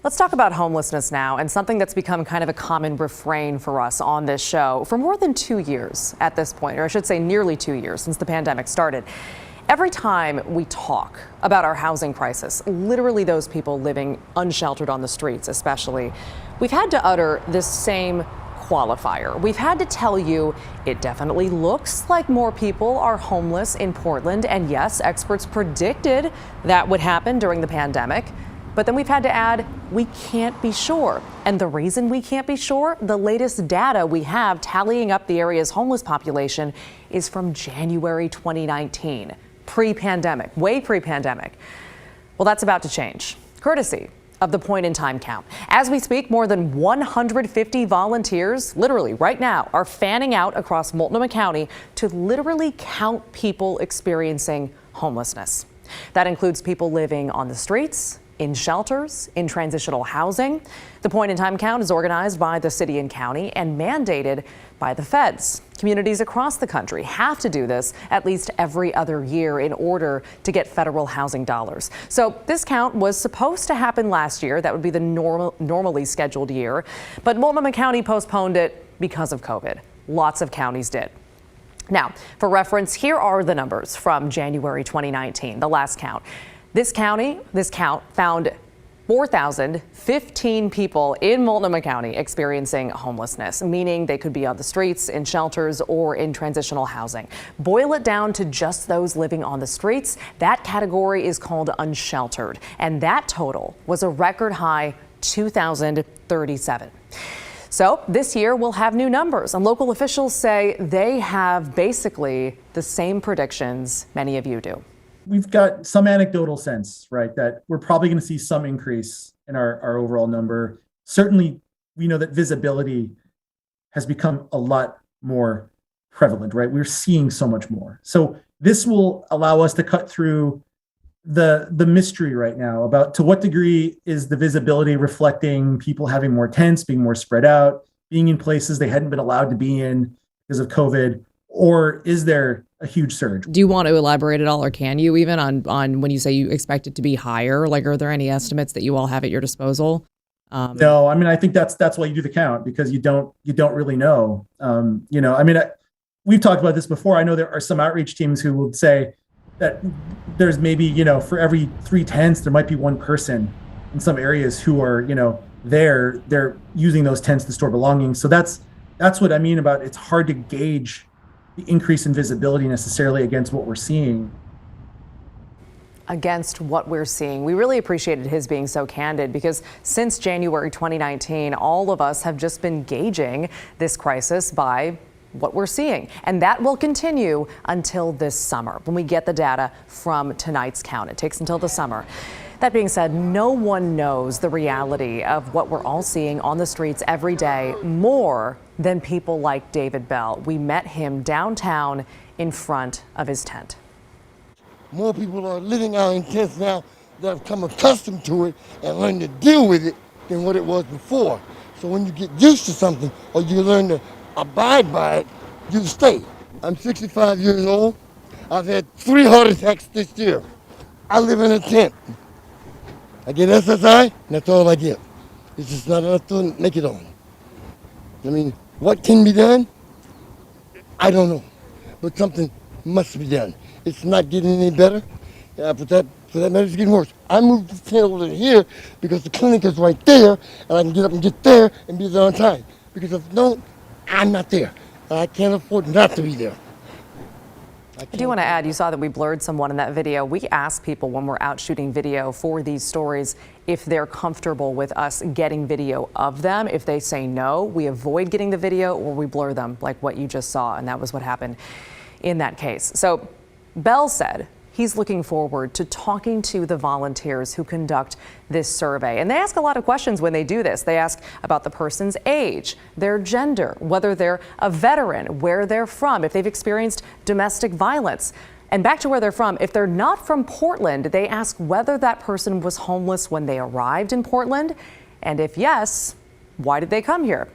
Let's talk about homelessness now, and something that's become kind of a common refrain for us on this show for more than 2 years at this point, or I should say nearly 2 years since the pandemic started. Every time we talk about our housing crisis, literally those people living unsheltered on the streets especially, we've had to utter this same qualifier. We've had to tell you it definitely looks like more people are homeless in Portland, and yes, experts predicted that would happen during the pandemic. But then we've had to add, we can't be sure. And the reason we can't be sure, the latest data we have tallying up the area's homeless population is from January 2019, pre-pandemic, way pre-pandemic. Well, that's about to change, courtesy of the point in time count. As we speak, more than 150 volunteers, literally right now, are fanning out across Multnomah County to literally count people experiencing homelessness. That includes people living on the streets, in shelters, in transitional housing. The point in time count is organized by the city and county and mandated by the feds. Communities across the country have to do this at least every other year in order to get federal housing dollars. So this count was supposed to happen last year. That would be the normally scheduled year. But Multnomah County postponed it because of COVID. Lots of counties did. Now, for reference, here are the numbers from January 2019, the last count. This count found 4,015 people in Multnomah County experiencing homelessness, meaning they could be on the streets, in shelters, or in transitional housing. Boil it down to just those living on the streets. That category is called unsheltered, and that total was a record high 2,037. So this year we'll have new numbers, and local officials say they have basically the same predictions many of you do. We've got some anecdotal sense, right, that we're probably going to see some increase in our overall number. Certainly, we know that visibility has become a lot more prevalent, right? We're seeing so much more. So this will allow us to cut through the mystery right now about to what degree is the visibility reflecting people having more tents, being more spread out, being in places they hadn't been allowed to be in because of COVID, or is there a huge surge? Do you want to elaborate at all, or can you even on when you say you expect it to be higher? Like, are there any estimates that you all have at your disposal? No, I mean, I think that's why you do the count, because you don't really know. We've talked about this before. I know there are some outreach teams who will say that there's maybe, for every 3 tents, there might be one person in some areas who are, they're using those tents to store belongings. So that's what I mean about it's hard to gauge the increase in visibility necessarily against what we're seeing. Against what we're seeing. We really appreciated his being so candid, because since January 2019, all of us have just been gauging this crisis by what we're seeing. And that will continue until this summer when we get the data from tonight's count. It takes until the summer. That being said, no one knows the reality of what we're all seeing on the streets every day more than people like David Bell. We met him downtown in front of his tent. More people are living out in tents now that have come accustomed to it and learned to deal with it than what it was before. So when you get used to something or you learn to abide by it, you stay. I'm 65 years old. I've had 3 heart attacks this year. I live in a tent. I get SSI, and that's all I get. It's just not enough to make it on. I mean, what can be done? I don't know. But something must be done. It's not getting any better. For that matter, it's getting worse. I moved the tent over here because the clinic is right there, and I can get up and get there and be there on time. Because if no, I'm not there. I can't afford not to be there. I do want to add, you saw that we blurred someone in that video. We ask people when we're out shooting video for these stories if they're comfortable with us getting video of them. If they say no, we avoid getting the video or we blur them, like what you just saw. And that was what happened in that case. So Bell said he's looking forward to talking to the volunteers who conduct this survey. And they ask a lot of questions when they do this. They ask about the person's age, their gender, whether they're a veteran, where they're from, if they've experienced domestic violence. And back to where they're from, if they're not from Portland, they ask whether that person was homeless when they arrived in Portland. And if yes, why did they come here?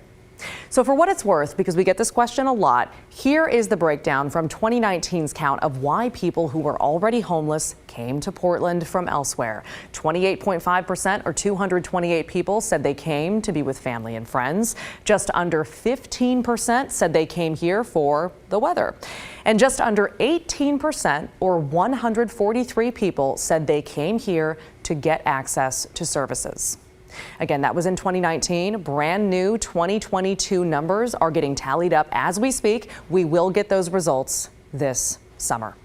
So for what it's worth, because we get this question a lot, here is the breakdown from 2019's count of why people who were already homeless came to Portland from elsewhere. 28.5%, or 228 people, said they came to be with family and friends. Just under 15% said they came here for the weather. And just under 18%, or 143 people, said they came here to get access to services. Again, that was in 2019. Brand new 2022 numbers are getting tallied up as we speak. We will get those results this summer.